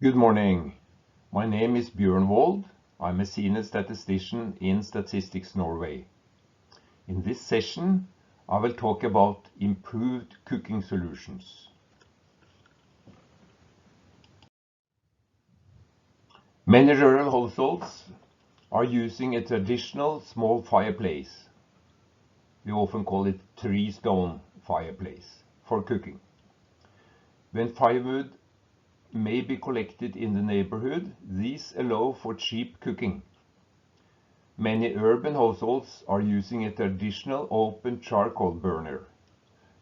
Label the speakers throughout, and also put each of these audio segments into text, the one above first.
Speaker 1: Good morning. My name is Bjørn Wold. I'm a senior statistician in Statistics Norway. In this session, I will talk about improved cooking solutions. Many rural households are using a traditional small fireplace. We often call it three-stone fireplace for cooking. When firewood may be collected in the neighborhood, these allow for cheap cooking. Many urban households are using a traditional open charcoal burner.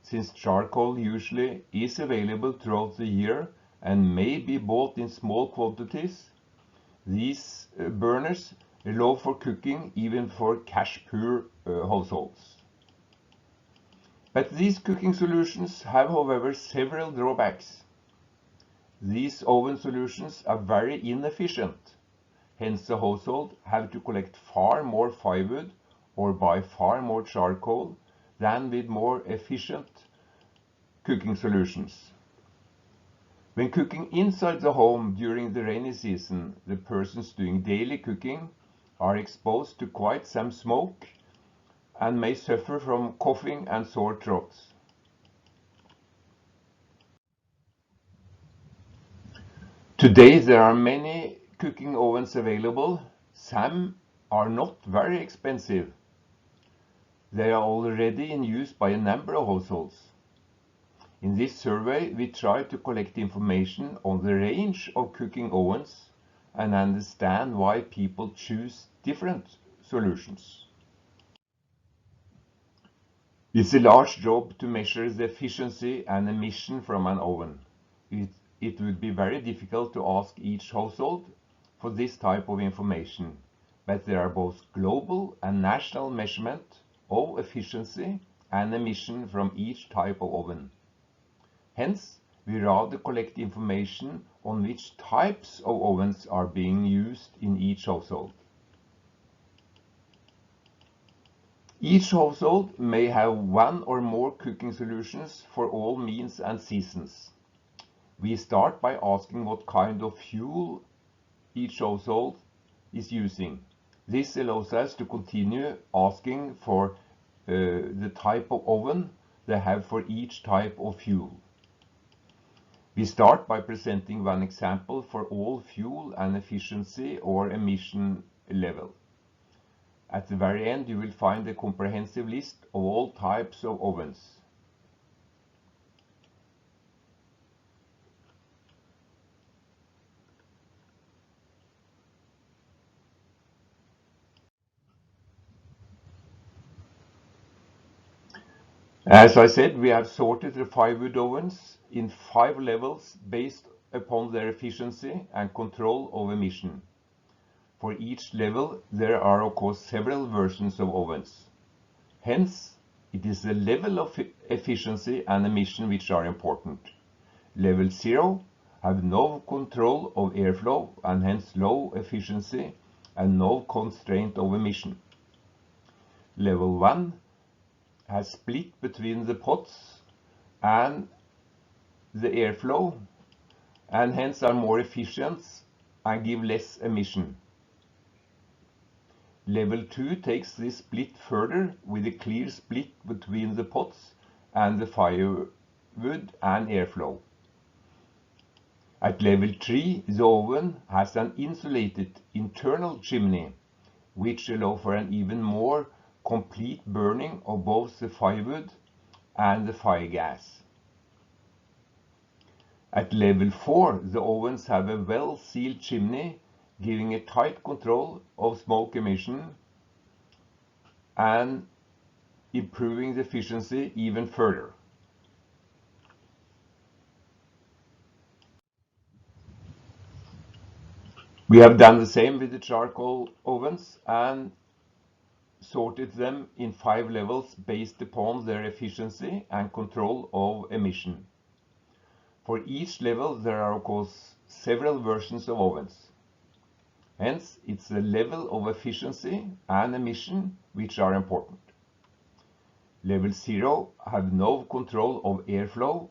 Speaker 1: Since charcoal usually is available throughout the year and may be bought in small quantities, these burners allow for cooking even for cash-poor households. But these cooking solutions have, however, several drawbacks. These oven solutions are very inefficient. Hence, the household have to collect far more firewood or buy far more charcoal than with more efficient cooking solutions. When cooking inside the home during the rainy season, the persons doing daily cooking are exposed to quite some smoke and may suffer from coughing and sore throats. Today there are many cooking ovens available. Some are not very expensive. They are already in use by a number of households. In this survey, we try to collect information on the range of cooking ovens and understand why people choose different solutions. It's a large job to measure the efficiency and emission from an oven. It would be very difficult to ask each household for this type of information, but there are both global and national measurement of efficiency and emission from each type of oven. Hence, we rather collect information on which types of ovens are being used in each household. Each household may have one or more cooking solutions for all means and seasons. We start by asking what kind of fuel each household is using. This allows us to continue asking for the type of oven they have for each type of fuel. We start by presenting one example for all fuel and efficiency or emission level. At the very end, you will find a comprehensive list of all types of ovens. As I said, we have sorted the firewood ovens in 5 levels based upon their efficiency and control of emission. For each level, there are of course several versions of ovens. Hence, it is the level of efficiency and emission which are important. Level 0 have no control of airflow and hence low efficiency and no constraint of emission. Level 1 has split between the pots and the airflow and hence are more efficient and give less emission. Level 2 takes this split further with a clear split between the pots and the firewood and airflow. At level 3, the oven has an insulated internal chimney which allows for an even more complete burning of both the firewood and the fire gas. At level 4, the ovens have a well-sealed chimney giving a tight control of smoke emission and improving the efficiency even further. We have done the same with the charcoal ovens and sorted them in 5 levels based upon their efficiency and control of emission. For each level, there are of course several versions of ovens. Hence, it's the level of efficiency and emission which are important. Level 0 have no control of airflow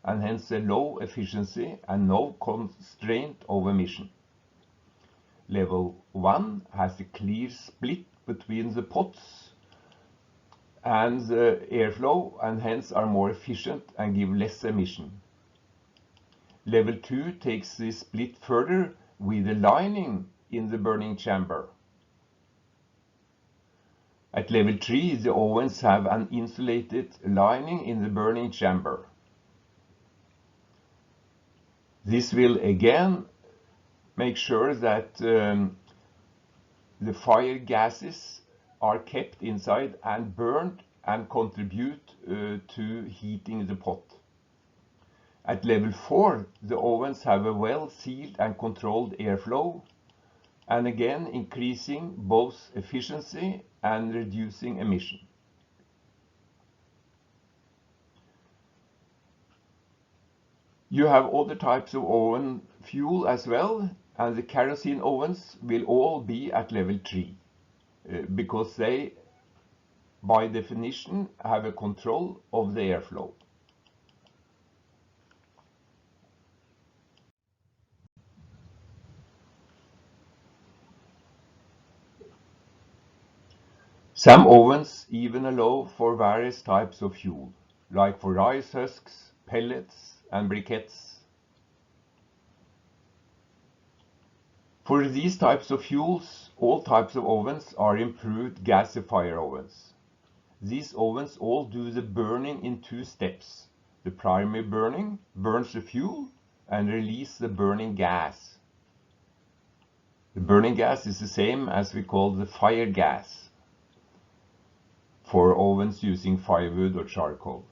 Speaker 1: and hence a low efficiency and no constraint of emission. Level 1 has a clear split between the pots and the airflow and hence are more efficient and give less emission. Level 2 takes this split further with a lining in the burning chamber. At level 3, the ovens have an insulated lining in the burning chamber. This will again make sure that the fire gases are kept inside and burned and contribute to heating the pot. At level 4, the ovens have a well-sealed and controlled airflow, and again increasing both efficiency and reducing emission. You have other types of oven fuel as well, and the kerosene ovens will all be at level 3 because they, by definition, have a control of the airflow. Some ovens even allow for various types of fuel, like for rice husks, pellets, and briquettes. For these types of fuels, all types of ovens are improved gasifier ovens. These ovens all do the burning in 2 steps. The primary burning burns the fuel and releases the burning gas. The burning gas is the same as we call the fire gas for ovens using firewood or charcoal.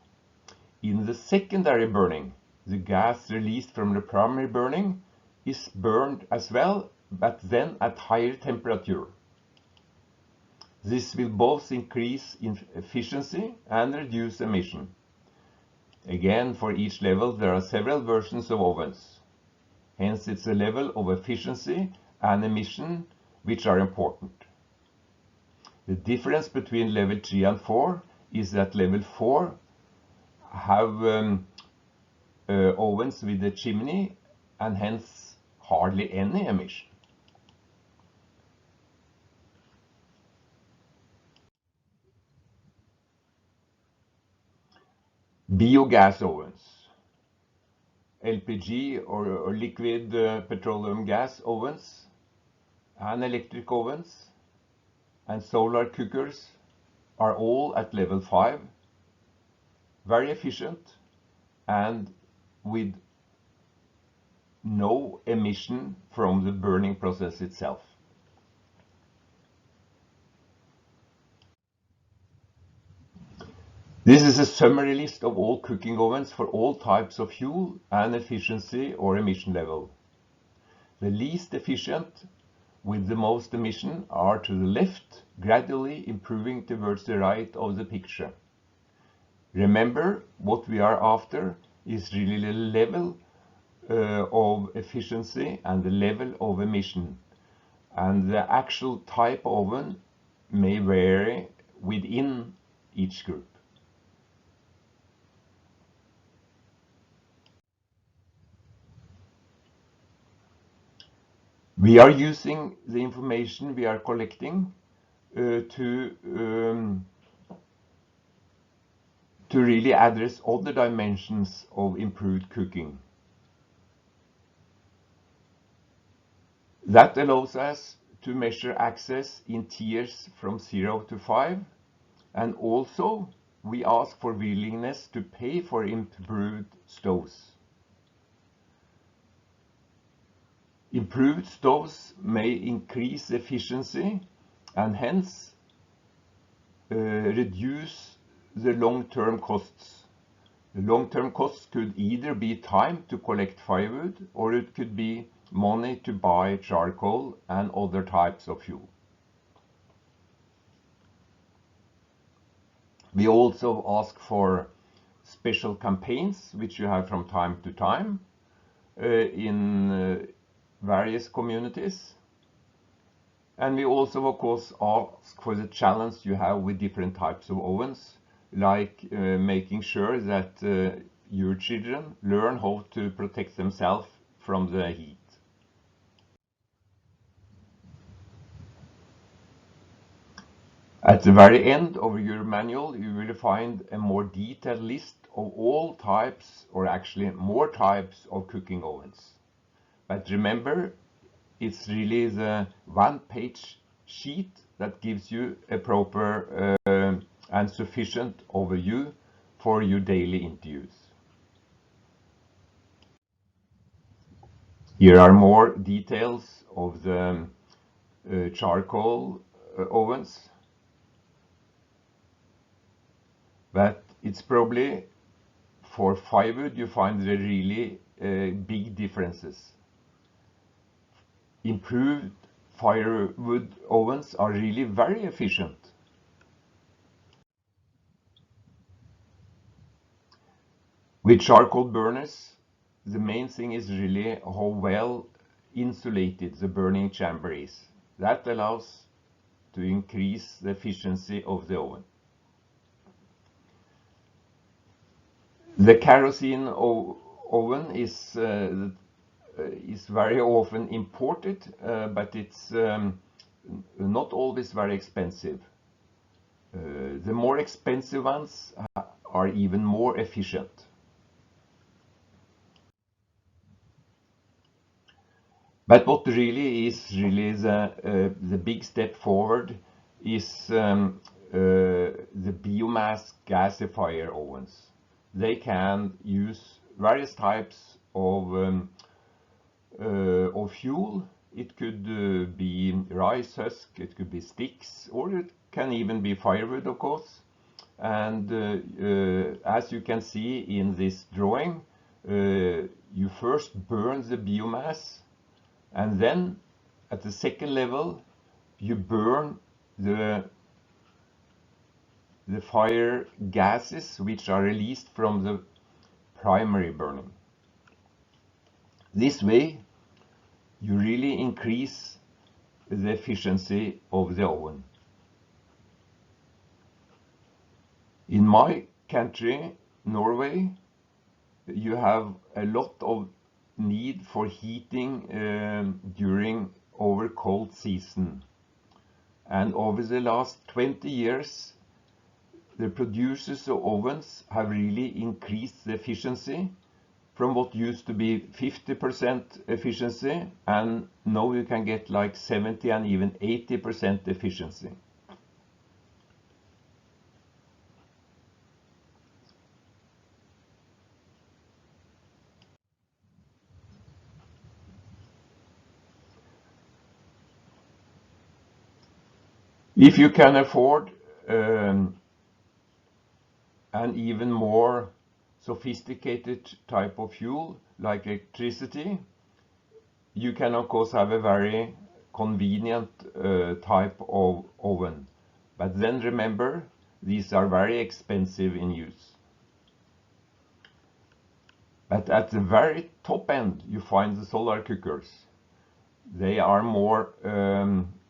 Speaker 1: In the secondary burning, the gas released from the primary burning is burned as well, but then at higher temperature. This will both increase efficiency and reduce emission. Again, for each level there are several versions of ovens. Hence it's a level of efficiency and emission which are important. The difference between level 3 and 4 is that level 4 have ovens with a chimney and hence hardly any emission. Biogas ovens, LPG or liquid petroleum gas ovens, and electric ovens and solar cookers are all at level 5, very efficient and with no emission from the burning process itself. This is a summary list of all cooking ovens for all types of fuel and efficiency or emission level. The least efficient with the most emission are to the left, gradually improving towards the right of the picture. Remember, what we are after is really the level of efficiency and the level of emission, and the actual type of oven may vary within each group. We are using the information we are collecting to really address other dimensions of improved cooking. That allows us to measure access in tiers from 0 to 5, and also we ask for willingness to pay for improved stoves. Improved stoves may increase efficiency and hence reduce the long-term costs. The long-term costs could either be time to collect firewood, or it could be money to buy charcoal and other types of fuel. We also ask for special campaigns, which you have from time to time in various communities. And we also, of course, ask for the challenge you have with different types of ovens, like making sure that your children learn how to protect themselves from the heat. At the very end of your manual, you will find a more detailed list of all types, or actually more types, of cooking ovens. But remember, it's really the one-page sheet that gives you a proper and sufficient overview for your daily interviews. Here are more details of the charcoal ovens. But it's probably for firewood you find the really big differences. Improved firewood ovens are really very efficient. With charcoal burners, the main thing is really how well insulated the burning chamber is. That allows to increase the efficiency of the oven. The kerosene oven is very often imported, but it's not always very expensive. The more expensive ones are even more efficient. But what really is the big step forward is the biomass gasifier ovens. They can use various types of fuel. It could be rice husk, it could be sticks, or it can even be firewood, of course. And as you can see in this drawing, you first burn the biomass, and then at the second level you burn the fire gases which are released from the primary burning. This way you really increase the efficiency of the oven. In my country, Norway, you have a lot of need for heating during our cold season. And over the last 20 years, the producers of ovens have really increased the efficiency from what used to be 50% efficiency, and now you can get like 70 and even 80% efficiency. If you can afford an even more sophisticated type of fuel like electricity, you can of course have a very convenient type of oven. But then remember, these are very expensive in use. But at the very top end you find the solar cookers. They are more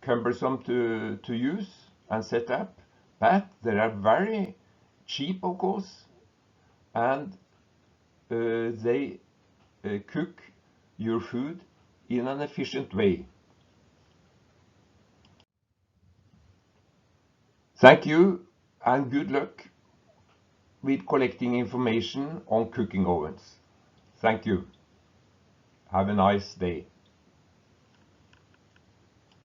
Speaker 1: cumbersome to use and set up, but they are very cheap, of course, and they cook your food in an efficient way. Thank you and good luck with collecting information on cooking ovens. Thank you. Have a nice day.